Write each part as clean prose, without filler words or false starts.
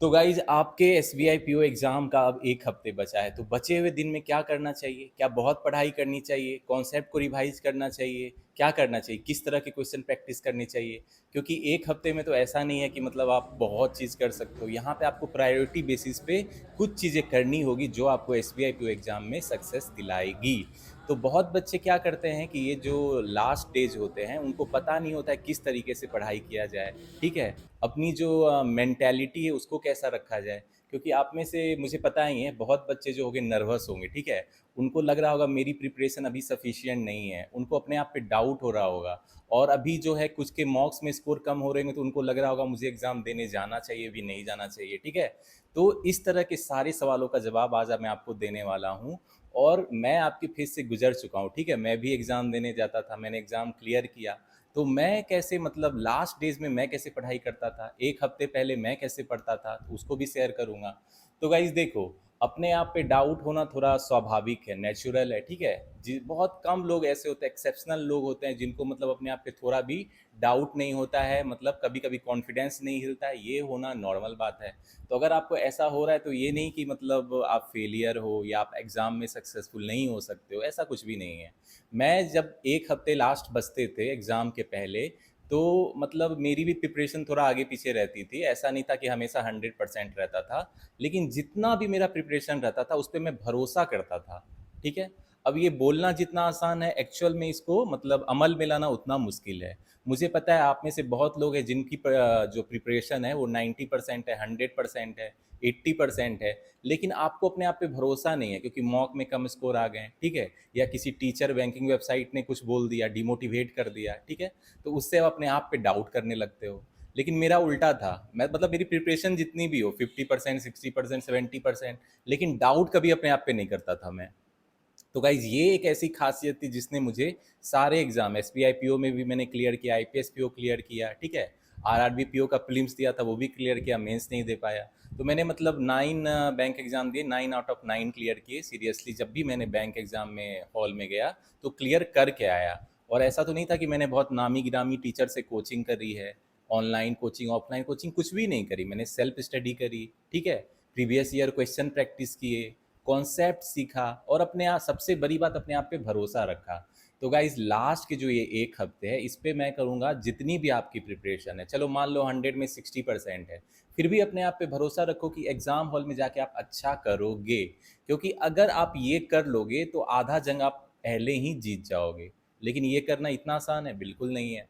तो गाइज आपके SBI PO exam का अब एक हफ्ते बचा है, तो बचे हुए दिन में क्या करना चाहिए? क्या बहुत पढ़ाई करनी चाहिए? कॉन्सेप्ट को रिवाइज करना चाहिए? क्या करना चाहिए? किस तरह के क्वेश्चन प्रैक्टिस करनी चाहिए? क्योंकि एक हफ्ते में तो ऐसा नहीं है कि मतलब आप बहुत चीज़ कर सकते हो। यहाँ पे आपको प्रायोरिटी बेसिस पे कुछ चीज़ें करनी होगी जो आपको एसबीआई पीओ एग्जाम में सक्सेस दिलाएगी। तो बहुत बच्चे क्या करते हैं कि ये जो लास्ट डेज होते हैं उनको पता नहीं होता है किस तरीके से पढ़ाई किया जाए। ठीक है, अपनी जो मेंटालिटी है उसको कैसा रखा जाए, क्योंकि आप में से मुझे पता ही है बहुत बच्चे जो होंगे नर्वस होंगे। ठीक है, उनको लग रहा होगा मेरी प्रिपरेशन अभी सफिशिएंट नहीं है, उनको अपने आप पे डाउट हो रहा होगा। और अभी जो है कुछ के मॉक्स में स्कोर कम हो रहे होंगे तो उनको लग रहा होगा मुझे एग्ज़ाम देने जाना चाहिए भी नहीं जाना चाहिए। ठीक है, तो इस तरह के सारे सवालों का जवाब आज मैं आपको देने वाला हूँ। और मैं आपकी फेस से गुजर चुका हूँ। ठीक है, मैं भी एग्ज़ाम देने जाता था, मैंने एग्ज़ाम क्लियर किया। तो मैं कैसे मतलब लास्ट डेज में मैं कैसे पढ़ाई करता था, एक हफ्ते पहले मैं कैसे पढ़ता था, तो उसको भी शेयर करूँगा। तो गाइज देखो, अपने आप पे डाउट होना थोड़ा स्वाभाविक है, नेचुरल है। ठीक है, जी, बहुत कम लोग ऐसे होते हैं, एक्सेप्शनल लोग होते हैं जिनको मतलब अपने आप पे थोड़ा भी डाउट नहीं होता है, मतलब कभी कभी कॉन्फिडेंस नहीं हिलता है। ये होना नॉर्मल बात है। तो अगर आपको ऐसा हो रहा है तो ये नहीं कि मतलब आप फेलियर हो या आप एग्ज़ाम में सक्सेसफुल नहीं हो सकते हो, ऐसा कुछ भी नहीं है। मैं जब एक हफ्ते लास्ट बचते थे एग्ज़ाम के पहले, तो मतलब मेरी भी प्रिपरेशन थोड़ा आगे पीछे रहती थी। ऐसा नहीं था कि हमेशा 100% रहता था, लेकिन जितना भी मेरा प्रिपरेशन रहता था उस पे मैं भरोसा करता था। ठीक है, अब ये बोलना जितना आसान है, एक्चुअल में इसको मतलब अमल में लाना उतना मुश्किल है। मुझे पता है आप में से बहुत लोग हैं जिनकी जो प्रिपरेशन है वो 90% है, 100% है, 80% है, लेकिन आपको अपने आप पे भरोसा नहीं है क्योंकि मॉक में कम स्कोर आ गए। ठीक है, या किसी टीचर बैंकिंग वेबसाइट ने कुछ बोल दिया, डिमोटिवेट कर दिया। ठीक है, तो उससे आप अपने आप पे डाउट करने लगते हो। लेकिन मेरा उल्टा था, मैं मतलब मेरी प्रिपरेशन जितनी भी हो 50%, 60%, 70%, लेकिन डाउट कभी अपने आप पे नहीं करता था मैं। तो गाइज ये एक ऐसी खासियत थी जिसने मुझे सारे exam, S B I P O में भी मैंने क्लियर किया, I P S P O clear किया। ठीक है, R R B P O का प्रीलिम्स दिया था वो भी क्लियर किया, मेंस नहीं दे पाया। तो मैंने मतलब 9 बैंक एग्जाम दिए, 9 आउट ऑफ 9 क्लियर किए। सीरियसली जब भी मैंने बैंक एग्जाम में हॉल में गया तो क्लियर करके आया। और ऐसा तो नहीं था कि मैंने बहुत नामी गिरामी टीचर से कोचिंग करी है, ऑनलाइन कोचिंग ऑफलाइन कोचिंग कुछ भी नहीं करी, मैंने सेल्फ स्टडी करी। ठीक है, प्रीवियस ईयर क्वेश्चन प्रैक्टिस किए, कॉन्सेप्ट सीखा और अपने आप, सबसे बड़ी बात, अपने आप पे भरोसा रखा। तो गाइज लास्ट के जो ये एक हफ्ते है इस पे मैं करूँगा जितनी भी आपकी प्रिपरेशन है, चलो मान लो 100 में 60% है, फिर भी अपने आप पे भरोसा रखो कि एग्ज़ाम हॉल में जाके आप अच्छा करोगे। क्योंकि अगर आप ये कर लोगे तो आधा जंग आप पहले ही जीत जाओगे। लेकिन ये करना इतना आसान है? बिल्कुल नहीं है।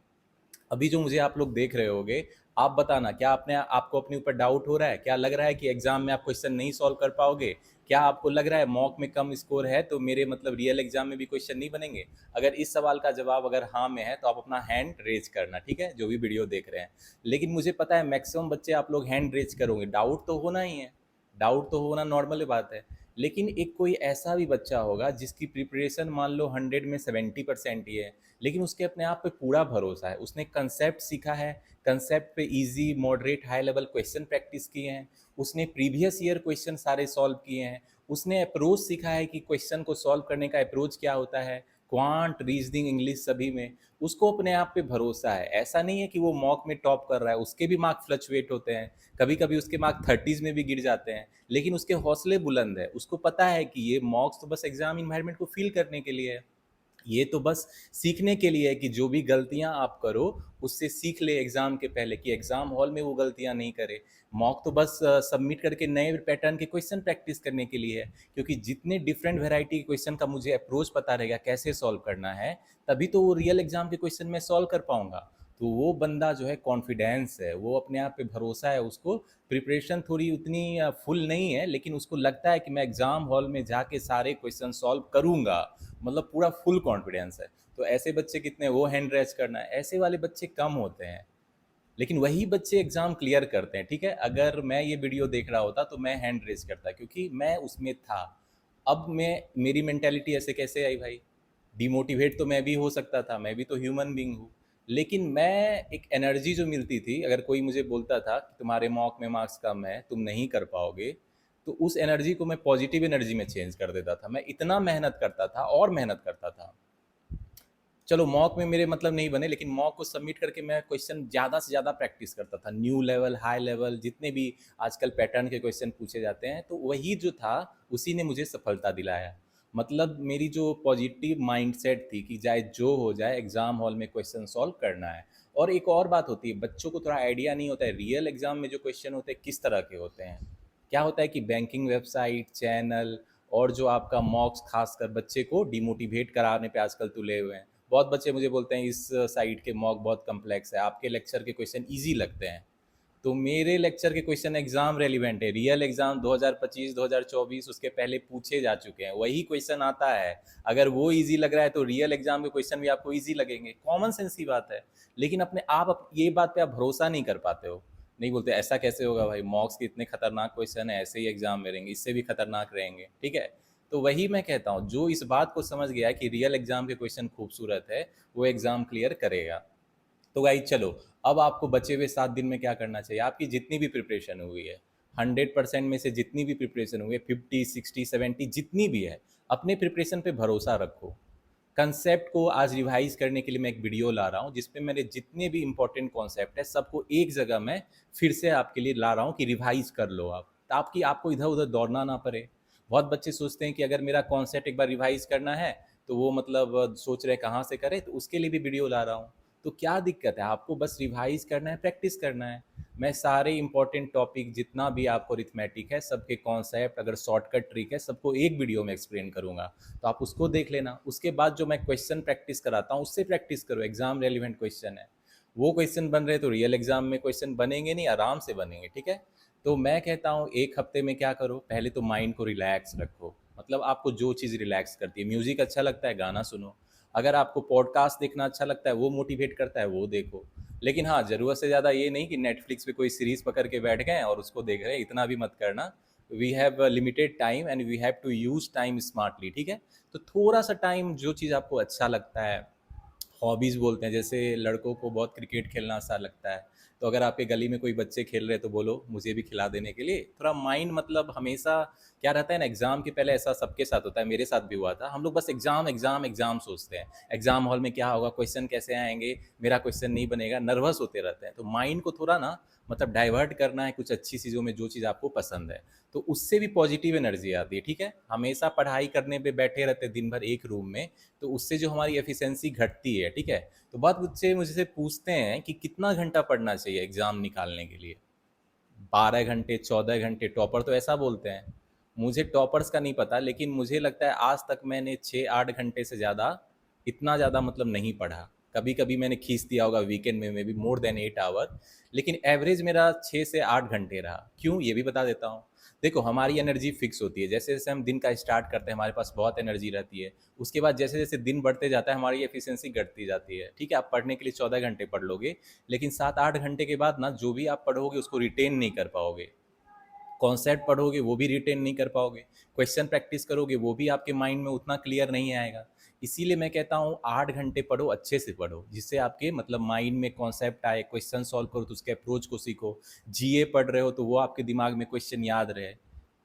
अभी जो मुझे आप लोग देख रहे होगे, आप बताना क्या अपने आपको अपने ऊपर डाउट हो रहा है? क्या लग रहा है कि एग्जाम में आप क्वेश्चन नहीं सॉल्व कर पाओगे? क्या आपको लग रहा है मॉक में कम स्कोर है तो मेरे मतलब रियल एग्जाम में भी क्वेश्चन नहीं बनेंगे? अगर इस सवाल का जवाब अगर हाँ में है तो आप अपना हैंड रेज करना। ठीक है, जो भी वीडियो देख रहे हैं। लेकिन मुझे पता है मैक्सिमम बच्चे आप लोग हैंड रेज करोगे, डाउट तो होना ही है, डाउट तो होना नॉर्मल बात है। लेकिन एक कोई ऐसा भी बच्चा होगा जिसकी प्रिपरेशन मान लो 100 में 70% ही है, लेकिन उसके अपने आप पे पूरा भरोसा है, उसने कंसेप्ट सीखा है, कंसेप्ट पे easy moderate high level question practice किए हैं, उसने प्रीवियस ईयर क्वेश्चन सारे सॉल्व किए हैं, उसने अप्रोच सीखा है कि क्वेश्चन को सॉल्व करने का अप्रोच क्या होता है, क्वांट रीजनिंग इंग्लिश सभी में उसको अपने आप पे भरोसा है। ऐसा नहीं है कि वो मॉक में टॉप कर रहा है, उसके भी मार्क फ्लक्चुएट होते हैं, कभी कभी उसके मार्क 30s में भी गिर जाते हैं, लेकिन उसके हौसले बुलंद है। उसको पता है कि ये मॉक्स तो बस एग्जाम इन्वायरमेंट को फील करने के लिए है, ये तो बस सीखने के लिए है कि जो भी गलतियां आप करो उससे सीख ले एग्जाम के पहले, कि एग्जाम हॉल में वो गलतियां नहीं करे। मॉक तो बस सबमिट करके नए पैटर्न के क्वेश्चन प्रैक्टिस करने के लिए है, क्योंकि जितने डिफरेंट वैरायटी के क्वेश्चन का मुझे अप्रोच पता रहेगा कैसे सॉल्व करना है, तभी तो वो रियल एग्जाम के क्वेश्चन में सॉल्व कर पाऊंगा। तो वो बंदा जो है कॉन्फिडेंस है, वो अपने आप पे भरोसा है, उसको प्रिपरेशन थोड़ी उतनी फुल नहीं है, लेकिन उसको लगता है कि मैं एग्जाम हॉल में जाके सारे क्वेश्चन सॉल्व करूंगा, मतलब पूरा फुल कॉन्फिडेंस है। तो ऐसे बच्चे कितने, वो हैंड रेज करना है, ऐसे वाले बच्चे कम होते हैं, लेकिन वही बच्चे एग्जाम क्लियर करते हैं। ठीक है, अगर मैं ये वीडियो देख रहा होता तो मैं हैंड रेज करता क्योंकि मैं उसमें था। अब मैं, मेरी मेंटेलिटी ऐसे कैसे आई भाई? डिमोटिवेट तो मैं भी हो सकता था, मैं भी तो ह्यूमन बींग हूँ। लेकिन मैं एक एनर्जी जो मिलती थी, अगर कोई मुझे बोलता था कि तुम्हारे मॉक में मार्क्स कम है, तुम नहीं कर पाओगे, तो उस एनर्जी को मैं पॉजिटिव एनर्जी में चेंज कर देता था। मैं इतना मेहनत करता था और मेहनत करता था। चलो मॉक में मेरे मतलब नहीं बने, लेकिन मॉक को सबमिट करके मैं क्वेश्चन ज़्यादा से ज़्यादा प्रैक्टिस करता था, न्यू लेवल, हाई लेवल, जितने भी आजकल पैटर्न के क्वेश्चन पूछे जाते हैं, तो वही जो था उसी ने मुझे सफलता दिलाया। मतलब मेरी जो पॉजिटिव माइंडसेट थी कि चाहे जो हो जाए एग्ज़ाम हॉल में क्वेश्चन सॉल्व करना है। और एक और बात होती है, बच्चों को थोड़ा आइडिया नहीं होता है रियल एग्ज़ाम में जो क्वेश्चन होते हैं किस तरह के होते हैं। क्या होता है कि बैंकिंग वेबसाइट, चैनल और जो आपका मॉक्स खासकर बच्चे को डिमोटिवेट कराने पे आजकल तुले हुए हैं। बहुत बच्चे मुझे बोलते हैं इस साइट के मॉक बहुत कम्प्लेक्स है, आपके लेक्चर के क्वेश्चन ईज़ी लगते हैं। तो मेरे लेक्चर के क्वेश्चन एग्जाम रेलिवेंट है, रियल एग्जाम 2025 2024 उसके पहले पूछे जा चुके हैं, वही क्वेश्चन आता है। अगर वो इजी लग रहा है तो रियल एग्जाम के क्वेश्चन भी आपको इजी लगेंगे, कॉमन सेंस की बात है। लेकिन अपने आप ये बात पे आप भरोसा नहीं कर पाते हो, नहीं बोलते ऐसा कैसे होगा भाई, मॉक्स के इतने खतरनाक क्वेश्चन है, ऐसे ही एग्जाम में रहेंगे, इससे भी खतरनाक रहेंगे, ठीक है। तो वही मैं कहता हूँ, जो इस बात को समझ गया कि रियल एग्जाम के क्वेश्चन खूबसूरत है, वो एग्जाम क्लियर करेगा। तो गाइज चलो, अब आपको बचे हुए 7 दिन में क्या करना चाहिए, आपकी जितनी भी प्रिपरेशन हुई है, 100% में से जितनी भी प्रिपरेशन हुई है, 50 60 70 जितनी भी है, अपने प्रिपरेशन पे भरोसा रखो। कंसेप्ट को आज रिवाइज करने के लिए मैं एक वीडियो ला रहा हूँ जिसपे मेरे जितने भी इंपॉर्टेंट कॉन्सेप्ट है सबको एक जगह मैं फिर से आपके लिए ला रहा हूँ कि रिवाइज कर लो आप, ताकि आपको इधर उधर दौड़ना ना पड़े। बहुत बच्चे सोचते हैं कि अगर मेरा कॉन्सेप्ट एक बार रिवाइज करना है तो वो मतलब सोच रहे कहाँ से करें, तो उसके लिए भी वीडियो ला रहा हूँ। तो क्या दिक्कत है, आपको बस रिवाइज करना है, प्रैक्टिस करना है। मैं सारे इंपॉर्टेंट टॉपिक जितना भी आपको रिथमेटिक है सबके कॉन्सेप्ट, अगर शॉर्टकट ट्रिक है, सबको एक वीडियो में एक्सप्लेन करूंगा। तो आप उसको देख लेना, उसके बाद जो मैं क्वेश्चन प्रैक्टिस कराता हूँ उससे प्रैक्टिस करो, एग्जाम रेलिवेंट क्वेश्चन है। वो क्वेश्चन बन रहे तो रियल एग्जाम में क्वेश्चन बनेंगे नहीं, आराम से बनेंगे, ठीक है। तो मैं कहता हूँ एक हफ्ते में क्या करो, पहले तो माइंड को रिलैक्स रखो। मतलब आपको जो चीज़ रिलैक्स करती है, म्यूजिक अच्छा लगता है गाना सुनो, अगर आपको पॉडकास्ट देखना अच्छा लगता है, वो मोटिवेट करता है, वो देखो। लेकिन हाँ, ज़रूरत से ज़्यादा ये नहीं कि नेटफ्लिक्स पे कोई सीरीज़ पकड़ के बैठ गए और उसको देख रहे हैं, इतना भी मत करना। We have limited time and we have to use time smartly, ठीक है। तो थोड़ा सा टाइम जो चीज़ आपको अच्छा लगता है, हॉबीज़ बोलते हैं, जैसे लड़कों को बहुत क्रिकेट खेलना अच्छा लगता है, तो अगर आपके गली में कोई बच्चे खेल रहे हैं तो बोलो मुझे भी खिला देने के लिए। थोड़ा माइंड मतलब हमेशा क्या रहता है ना, एग्जाम के पहले ऐसा सबके साथ होता है, मेरे साथ भी हुआ था, हम लोग बस एग्जाम एग्जाम एग्जाम सोचते हैं, एग्जाम हॉल में क्या होगा, क्वेश्चन कैसे आएंगे, मेरा क्वेश्चन नहीं बनेगा, नर्वस होते रहते हैं। तो माइंड को थोड़ा ना मतलब डाइवर्ट करना है कुछ अच्छी चीज़ों में, जो चीज़ आपको पसंद है, तो उससे भी पॉजिटिव एनर्जी आती है, ठीक है। हमेशा पढ़ाई करने पे बैठे रहते हैं दिन भर एक रूम में, तो उससे जो हमारी एफिशिएंसी घटती है, ठीक है। तो बहुत बच्चे मुझसे पूछते हैं कि कितना घंटा पढ़ना चाहिए एग्ज़ाम निकालने के लिए, 12 घंटे 14 घंटे, टॉपर तो ऐसा बोलते हैं। मुझे टॉपर्स का नहीं पता, लेकिन मुझे लगता है आज तक मैंने 6 8 घंटे से ज़्यादा, इतना ज़्यादा मतलब नहीं पढ़ा। कभी कभी मैंने खींच दिया होगा वीकेंड में, may be more than 8 hour, लेकिन एवरेज मेरा 6 से 8 घंटे रहा। क्यों, ये भी बता देता हूँ। देखो हमारी एनर्जी फिक्स होती है, जैसे जैसे हम दिन का स्टार्ट करते हैं हमारे पास बहुत एनर्जी रहती है, उसके बाद जैसे जैसे दिन बढ़ते जाता है हमारी एफिशिएंसी घटती जाती है, ठीक है। आप पढ़ने के लिए 14 घंटे पढ़ लोगे, लेकिन 7 8 घंटे के बाद ना जो भी आप पढ़ोगे उसको रिटेन नहीं कर पाओगे, कॉन्सेप्ट पढ़ोगे वो भी रिटेन नहीं कर पाओगे, क्वेश्चन प्रैक्टिस करोगे वो भी आपके माइंड में उतना क्लियर नहीं आएगा। इसीलिए मैं कहता हूँ 8 घंटे पढ़ो, अच्छे से पढ़ो, जिससे आपके मतलब माइंड में कॉन्सेप्ट आए, क्वेश्चन सॉल्व करो तो उसके अप्रोच को सीखो। जीए पढ़ रहे हो तो वो आपके दिमाग में क्वेश्चन याद रहे।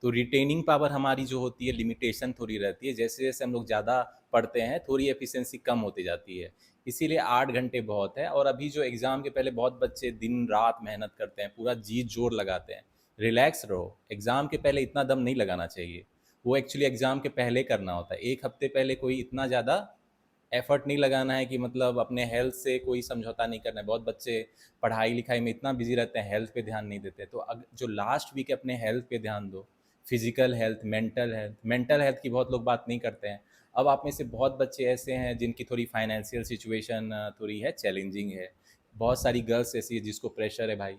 तो रिटेनिंग पावर हमारी जो होती है, लिमिटेशन थोड़ी रहती है, जैसे जैसे हम लोग ज़्यादा पढ़ते हैं थोड़ी एफिशिएंसी कम होती जाती है। इसीलिए 8 घंटे बहुत है। और अभी जो एग्ज़ाम के पहले बहुत बच्चे दिन रात मेहनत करते हैं, पूरा जी जोर लगाते हैं, रिलैक्स रहो, एग्ज़ाम के पहले इतना दम नहीं लगाना चाहिए। वो एक्चुअली एग्ज़ाम के पहले करना होता है, एक हफ्ते पहले कोई इतना ज़्यादा एफर्ट नहीं लगाना है कि मतलब अपने हेल्थ से कोई समझौता नहीं करना है। बहुत बच्चे पढ़ाई लिखाई में इतना बिजी रहते हैं, हेल्थ पे ध्यान नहीं देते। तो जो लास्ट वीक है अपने हेल्थ पे ध्यान दो, physical health, mental health. Mental health की बहुत लोग बात नहीं करते हैं। अब आप में से बहुत बच्चे ऐसे हैं जिनकी थोड़ी फाइनेंशियल सिचुएशन थोड़ी है, चैलेंजिंग है। बहुत सारी गर्ल्स ऐसी है जिसको प्रेशर है भाई,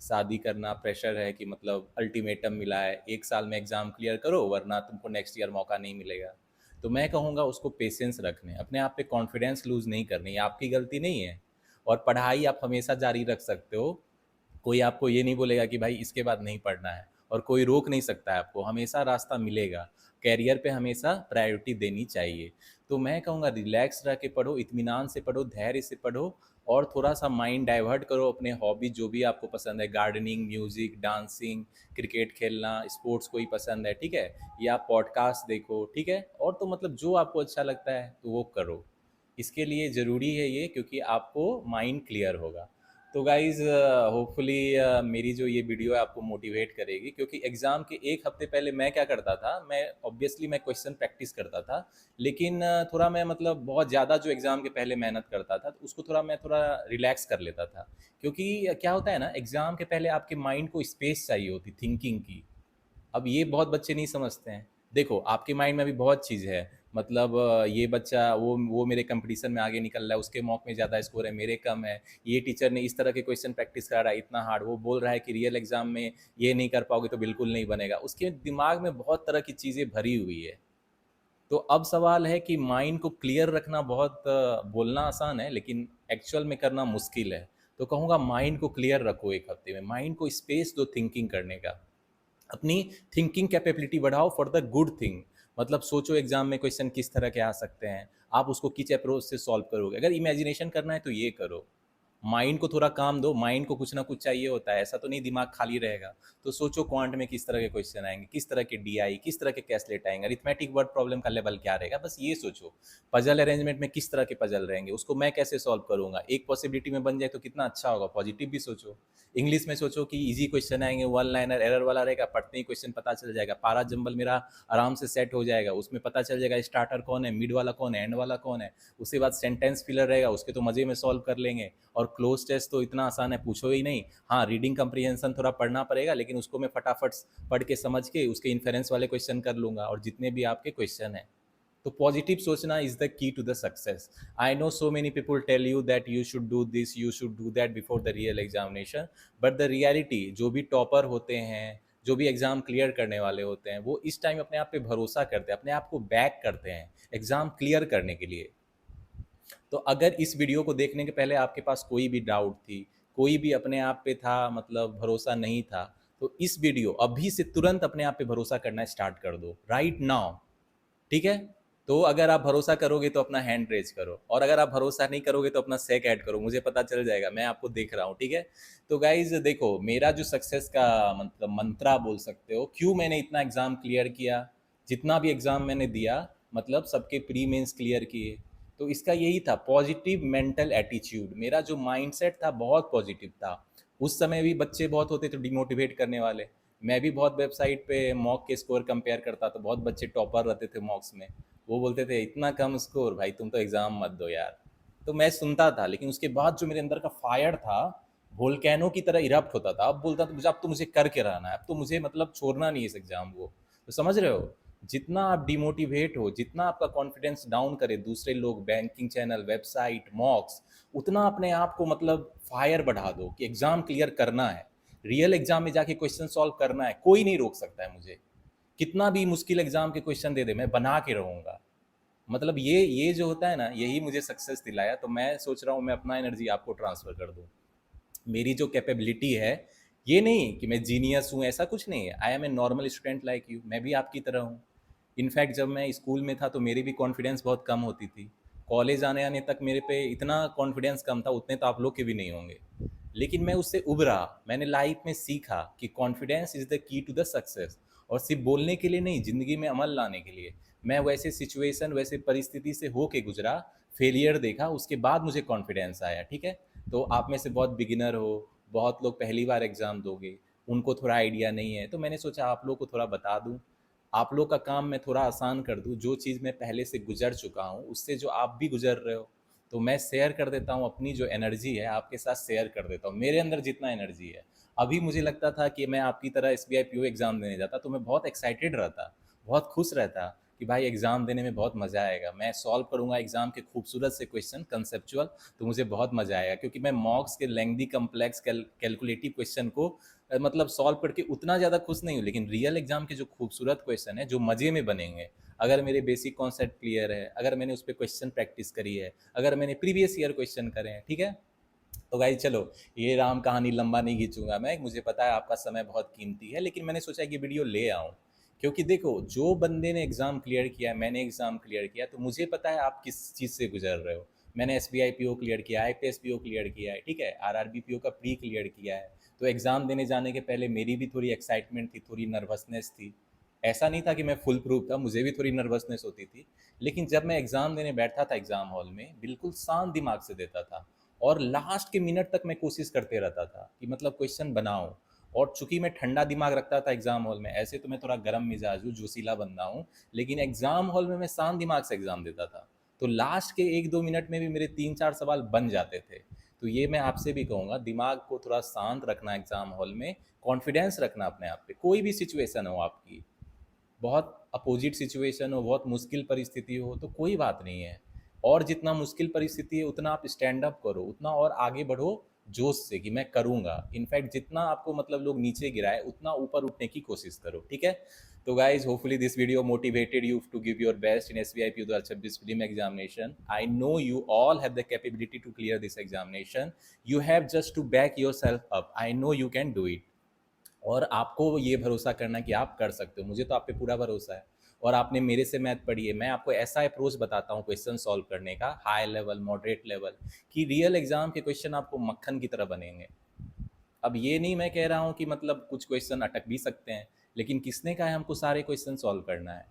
शादी करना, प्रेशर है कि मतलब अल्टीमेटम मिला है, 1 साल में एग्ज़ाम क्लियर करो वरना तुमको नेक्स्ट ईयर मौका नहीं मिलेगा। तो मैं कहूँगा उसको पेशेंस रखने, अपने आप पे कॉन्फिडेंस लूज़ नहीं करनी, ये आपकी गलती नहीं है। और पढ़ाई आप हमेशा जारी रख सकते हो, कोई आपको ये नहीं बोलेगा कि भाई इसके बाद नहीं पढ़ना है, और कोई रोक नहीं सकता है आपको, हमेशा रास्ता मिलेगा। कैरियर पे हमेशा प्रायोरिटी देनी चाहिए। तो मैं कहूँगा रिलैक्स रह के पढ़ो, इत्मीनान से पढ़ो, धैर्य से पढ़ो, और थोड़ा सा माइंड डाइवर्ट करो अपने हॉबी जो भी आपको पसंद है, गार्डनिंग, म्यूज़िक, डांसिंग, क्रिकेट खेलना, स्पोर्ट्स कोई पसंद है, ठीक है, या पॉडकास्ट देखो, ठीक है। और तो मतलब जो आपको अच्छा लगता है तो वो करो। इसके लिए ज़रूरी है ये, क्योंकि आपको माइंड क्लियर होगा। तो गाइज़ होपफुली मेरी जो ये वीडियो है आपको मोटिवेट करेगी, क्योंकि एग्ज़ाम के एक हफ्ते पहले मैं क्या करता था, मैं ऑब्वियसली मैं क्वेश्चन प्रैक्टिस करता था, लेकिन थोड़ा मैं मतलब बहुत ज़्यादा जो एग्ज़ाम के पहले मेहनत करता था, तो उसको थोड़ा मैं थोड़ा रिलैक्स कर लेता था। क्योंकि क्या होता है ना, एग्ज़ाम के पहले आपके माइंड को स्पेस चाहिए होती थिंकिंग की। अब ये बहुत बच्चे नहीं समझते हैं। देखो, आपके माइंड में भी बहुत चीज़ है, मतलब ये बच्चा वो मेरे कंपटीशन में आगे निकल रहा है, उसके मॉक में ज़्यादा स्कोर है, मेरे कम है। ये टीचर ने इस तरह के क्वेश्चन प्रैक्टिस करा रहा है इतना हार्ड, वो बोल रहा है कि रियल एग्ज़ाम में ये नहीं कर पाओगे तो बिल्कुल नहीं बनेगा। उसके दिमाग में बहुत तरह की चीज़ें भरी हुई है। तो अब सवाल है कि माइंड को क्लियर रखना बहुत बोलना आसान है, लेकिन एक्चुअल में करना मुश्किल है। तो कहूँगा माइंड को क्लियर रखो एक हफ्ते में, माइंड को स्पेस दो थिंकिंग करने का। अपनी थिंकिंग कैपेबिलिटी बढ़ाओ फॉर द गुड थिंग। मतलब सोचो एग्जाम में क्वेश्चन किस तरह के आ सकते हैं, आप उसको किस अप्रोच से सॉल्व करोगे। अगर इमेजिनेशन करना है तो ये करो, माइंड को थोड़ा काम दो, माइंड को कुछ ना कुछ चाहिए होता है, ऐसा तो नहीं दिमाग खाली रहेगा। तो सोचो क्वांट में किस तरह के क्वेश्चन आएंगे, किस तरह के डीआई, किस तरह के कैसलेट आएंगे, अरिथमेटिक वर्ड प्रॉब्लम का लेवल क्या रहेगा, बस ये सोचो। पजल अरेंजमेंट में किस तरह के पजल रहेंगे, उसको मैं कैसे सॉल्व करूंगा, एक पॉसिबिलिटी में बन जाए तो कितना अच्छा होगा, पॉजिटिव भी सोचो। इंग्लिश में सोचो कि इजी क्वेश्चन आएंगे, वन लाइनर एरर वाला रहेगा, पढ़ते ही क्वेश्चन पता चल जाएगा, पारा जंबल मेरा आराम से सेट हो जाएगा, उसमें पता चल जाएगा स्टार्टर कौन है, मिड वाला कौन है, एंड वाला कौन है। उसके बाद सेंटेंस फिलर रहेगा, उसके तो मजे में सॉल्व कर लेंगे। और क्लोज टेस्ट तो इतना आसान है, पूछो ही नहीं। हाँ, रीडिंग कंप्रीहेंशन थोड़ा पढ़ना पड़ेगा, लेकिन उसको मैं फटाफट पढ़ के समझ के उसके इन्फेरेंस वाले क्वेश्चन कर लूंगा, और जितने भी आपके क्वेश्चन हैं। तो पॉजिटिव सोचना is the key to the success. I know so many people tell you that you should do this, you should do that before the real examination, but the reality, जो भी topper होते हैं, जो भी exam clear करने वाले होते हैं, वो इस टाइम अपने आप पे भरोसा करते हैं, अपने आप को बैक करते हैं एग्जाम क्लियर करने के लिए। तो अगर इस वीडियो को देखने के पहले आपके पास कोई भी डाउट थी, कोई भी अपने आप पे था, मतलब भरोसा नहीं था, तो इस वीडियो अभी से तुरंत अपने आप पे भरोसा करना स्टार्ट कर दो, राइट नाउ। ठीक है? तो अगर आप भरोसा करोगे तो अपना हैंड रेज करो, और अगर आप भरोसा नहीं करोगे तो अपना सेक ऐड करो, मुझे पता चल जाएगा, मैं आपको देख रहा हूँ। ठीक है? तो गाइज देखो, मेरा जो सक्सेस का मतलब मंत्रा बोल सकते हो, क्यों मैंने इतना एग्जाम क्लियर किया, जितना भी एग्जाम मैंने दिया, मतलब सबके प्री मेंस क्लियर किए, तो इसका यही था, पॉजिटिव मेंटल एटीट्यूड। मेरा जो माइंडसेट था बहुत पॉजिटिव था। उस समय भी बच्चे बहुत होते थे डिमोटिवेट करने वाले, मैं भी बहुत वेबसाइट पे मॉक के स्कोर कंपेयर करता, तो बहुत बच्चे टॉपर रहते थे मॉक्स में, वो बोलते थे इतना कम स्कोर भाई, तुम तो एग्ज़ाम मत दो यार। तो मैं सुनता था, लेकिन उसके बाद जो मेरे अंदर का फायर था, वोल्केनो की तरह इरप्ट होता था। अब बोलता था मुझे, अब तो मुझे करके रहना है, अब तो मुझे मतलब छोड़ना नहीं है इस एग्ज़ाम को। तो समझ रहे हो, जितना आप डिमोटिवेट हो, जितना आपका कॉन्फिडेंस डाउन करे दूसरे लोग, बैंकिंग चैनल, वेबसाइट, मॉक्स, उतना अपने आप को मतलब फायर बढ़ा दो कि एग्ज़ाम क्लियर करना है, रियल एग्जाम में जाके क्वेश्चन सॉल्व करना है, कोई नहीं रोक सकता है मुझे। कितना भी मुश्किल एग्जाम के क्वेश्चन दे दे, मैं बना के रहूंगा। मतलब ये जो होता है ना, यही मुझे सक्सेस दिलाया। तो मैं सोच रहा हूँ मैं अपना एनर्जी आपको ट्रांसफर कर दूँ। मेरी जो कैपेबिलिटी है, ये नहीं कि मैं जीनियस हूँ, ऐसा कुछ नहीं है। I am a normal student like you, मैं भी आपकी तरह हूँ। इनफैक्ट जब मैं स्कूल में था तो मेरी भी कॉन्फिडेंस बहुत कम होती थी। कॉलेज आने आने तक मेरे पे इतना कॉन्फिडेंस कम था, उतने तो आप लोग के भी नहीं होंगे। लेकिन मैं उससे उभरा, मैंने लाइफ में सीखा कि confidence is the key to the success. और सिर्फ बोलने के लिए नहीं, ज़िंदगी में अमल लाने के लिए। मैं वैसे सिचुएशन, वैसे परिस्थिति से हो के गुजरा, फेलियर देखा, उसके बाद मुझे कॉन्फिडेंस आया। ठीक है? तो आप में से बहुत बिगिनर हो, बहुत लोग पहली बार एग्ज़ाम दोगे, उनको थोड़ा आइडिया नहीं है, तो मैंने सोचा आप लोग को थोड़ा बता दूं, आप लोग का काम मैं थोड़ा आसान कर दूं। जो चीज़ मैं पहले से गुजर चुका हूं, उससे जो आप भी गुजर रहे हो, तो मैं शेयर कर देता हूं। अपनी जो एनर्जी है आपके साथ शेयर कर देता हूं, मेरे अंदर जितना एनर्जी है। अभी मुझे लगता था कि मैं आपकी तरह SBI PO एग्ज़ाम देने जाता तो मैं बहुत एक्साइटेड रहता, बहुत खुश रहता कि भाई एग्ज़ाम देने में बहुत मज़ा आएगा, मैं सॉल्व करूंगा एग्ज़ाम के खूबसूरत से क्वेश्चन कंसेप्चुअल, तो मुझे बहुत मज़ा आएगा। क्योंकि मैं मॉक्स के लेंथी कम्प्लेक्स कैलकुलेटिव क्वेश्चन को मतलब सॉल्व करके उतना ज़्यादा खुश नहीं हूँ, लेकिन रियल एग्जाम के जो खूबसूरत क्वेश्चन है, जो मज़े में बनेंगे, अगर मेरे बेसिक कॉन्सेप्ट क्लियर है, अगर मैंने उस पर क्वेश्चन प्रैक्टिस करी है, अगर मैंने प्रीवियस ईयर क्वेश्चन करे हैं। ठीक है? तो गाइस चलो, ये राम कहानी लंबा नहीं खींचूंगा मैं, मुझे पता है आपका समय बहुत कीमती है, लेकिन मैंने सोचा कि वीडियो ले आऊँ। क्योंकि देखो, जो बंदे ने एग्ज़ाम क्लियर किया है, मैंने एग्ज़ाम क्लियर किया, तो मुझे पता है आप किस चीज़ से गुजर रहे हो। मैंने SBI PO क्लियर किया, IPS PO क्लियर किया है, ठीक है, RRB PO का क्लियर किया है। तो एग्ज़ाम देने जाने के पहले मेरी भी थोड़ी एक्साइटमेंट थी, थोड़ी नर्वसनेस थी। ऐसा नहीं था कि मैं फुल प्रूफ था, मुझे भी थोड़ी नर्वसनेस होती थी, लेकिन जब मैं एग्ज़ाम देने बैठता था एग्ज़ाम हॉल में, बिल्कुल शांत दिमाग से देता था और लास्ट के मिनट तक मैं कोशिश करते रहता था कि मतलब क्वेश्चन बनाऊँ। और चूँकि मैं ठंडा दिमाग रखता था एग्ज़ाम हॉल में, ऐसे तो मैं थोड़ा गरम मिजाज हूँ, जोशीला बंदा हूँ, लेकिन एग्ज़ाम हॉल में मैं शांत दिमाग से एग्ज़ाम देता था। तो लास्ट के 1-2 मिनट में भी मेरे 3-4 सवाल बन जाते थे। तो ये मैं आपसे भी कहूँगा, दिमाग को थोड़ा शांत रखना एग्ज़ाम हॉल में, कॉन्फिडेंस रखना अपने आप पे, कोई भी सिचुएशन हो आपकी, बहुत अपोजिट सिचुएशन हो, बहुत मुश्किल परिस्थिति हो, तो कोई बात नहीं है। और जितना मुश्किल परिस्थिति है उतना आप स्टैंड अप करो, उतना और आगे बढ़ो जोश से कि मैं करूँगा। इनफैक्ट जितना आपको मतलब लोग नीचे गिराए उतना ऊपर उठने की कोशिश करो, ठीक है? तो guys hopefully this video motivated you to give your best in SBI PO 2026 film examination. I know you all have the capability to clear this examination. You have just to back yourself up. I know you can do it. और आपको ये भरोसा करना कि आप कर सकते हो, मुझे तो आप पे पूरा भरोसा है। और आपने मेरे से मैथ पढ़ी है, मैं आपको ऐसा अप्रोच बताता हूँ क्वेश्चन सॉल्व करने का, हाई लेवल, मॉडरेट लेवल, कि रियल एग्जाम के क्वेश्चन आपको मक्खन की तरह बनेंगे। अब ये नहीं मैं कह रहा हूँ कि मतलब कुछ क्वेश्चन अटक भी सकते हैं, लेकिन किसने कहा है हमको सारे क्वेश्चन सॉल्व करना है?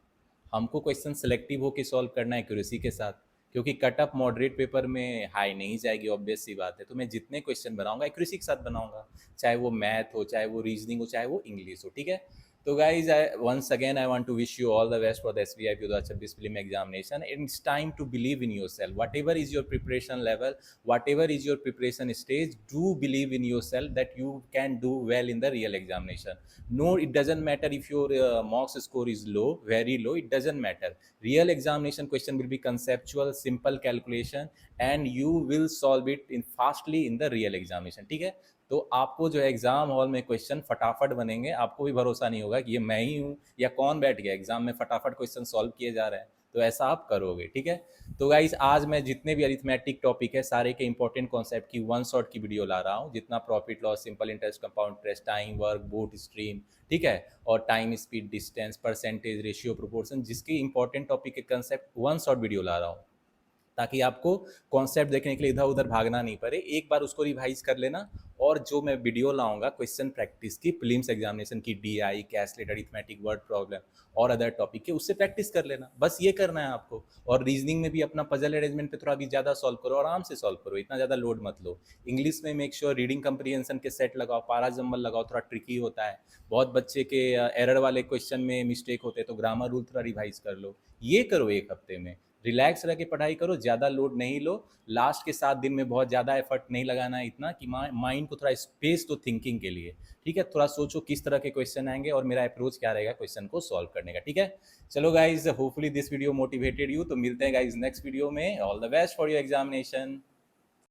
हमको क्वेश्चन सेलेक्टिव होकर सॉल्व करना है एक्यूरेसी के साथ, क्योंकि कट ऑफ मॉडरेट पेपर में हाई नहीं जाएगी, ऑब्वियस सी बात है। तो मैं जितने क्वेश्चन बनाऊंगा एक्यूरेसी के साथ बनाऊंगा, चाहे वो मैथ हो, चाहे वो रीजनिंग हो, चाहे वो इंग्लिश हो, ठीक है? तो guys, I once again I want to wish you all the best for the SBI 2026 film examination. It's time to believe in yourself. Whatever is your preparation level, whatever is your preparation stage, do believe in yourself that you can do well in the real examination. No, it doesn't matter if your marks score is low, very low, it doesn't matter. Real examination question will be conceptual, simple calculation, and you will solve it in fastly in the real examination, ठीक है? तो आपको जो है exam hall में question फटाफट बनेंगे, आपको भी भरोसा नहीं होगा कि ये मैं ही हूँ या कौन बैठ गया एग्जाम में फटाफट क्वेश्चन सॉल्व किए जा रहे हैं। तो ऐसा आप करोगे, ठीक है? तो गाइस, आज मैं जितने भी अरिथमेटिक टॉपिक है सारे के इंपॉर्टेंट कॉन्सेप्ट की वन शॉट की वीडियो ला रहा हूँ, जितना profit loss, simple interest, compound interest, time, work, boot stream, ठीक है, और time, speed, distance, percentage, ratio, proportion, जिसके इंपॉर्टेंट टॉपिक के कंसेप्ट वन शॉट वीडियो ला रहा हूँ, ताकि आपको कॉन्सेप्ट देखने के लिए इधर उधर भागना नहीं पड़े। एक बार उसको रिवाइज कर लेना, और जो मैं वीडियो लाऊंगा क्वेश्चन प्रैक्टिस की, प्रीलिम्स एग्जामिनेशन की, DI, कैसलेट, अरिथमेटिक, वर्ड प्रॉब्लम और अदर टॉपिक के, उससे प्रैक्टिस कर लेना। बस ये करना है आपको। और रीजनिंग में भी अपना पजल अरेंजमेंट पे थोड़ा भी ज़्यादा सॉल्व करो, आराम से सॉल्व करो, इतना ज़्यादा लोड मत लो। इंग्लिश में मेक श्योर रीडिंग कंप्रीहेंशन के सेट लगाओ, पारा जम्बल लगाओ, थोड़ा ट्रिकी होता है, बहुत बच्चे के एरर वाले क्वेश्चन में मिस्टेक होते हैं, तो ग्रामर रूल थोड़ा रिवाइज कर लो। ये करो एक हफ्ते में, रिलैक्स रह के पढ़ाई करो, ज़्यादा लोड नहीं लो। लास्ट के 7 दिन में बहुत ज़्यादा एफर्ट नहीं लगाना है, इतना कि माइंड को थोड़ा स्पेस दो थिंकिंग के लिए, ठीक है? थोड़ा सोचो किस तरह के क्वेश्चन आएंगे और मेरा अप्रोच क्या रहेगा क्वेश्चन को सॉल्व करने का, ठीक है? चलो guys, hopefully this video motivated you. तो मिलते हैं गाइज नेक्स्ट वीडियो में। All the best for your examination.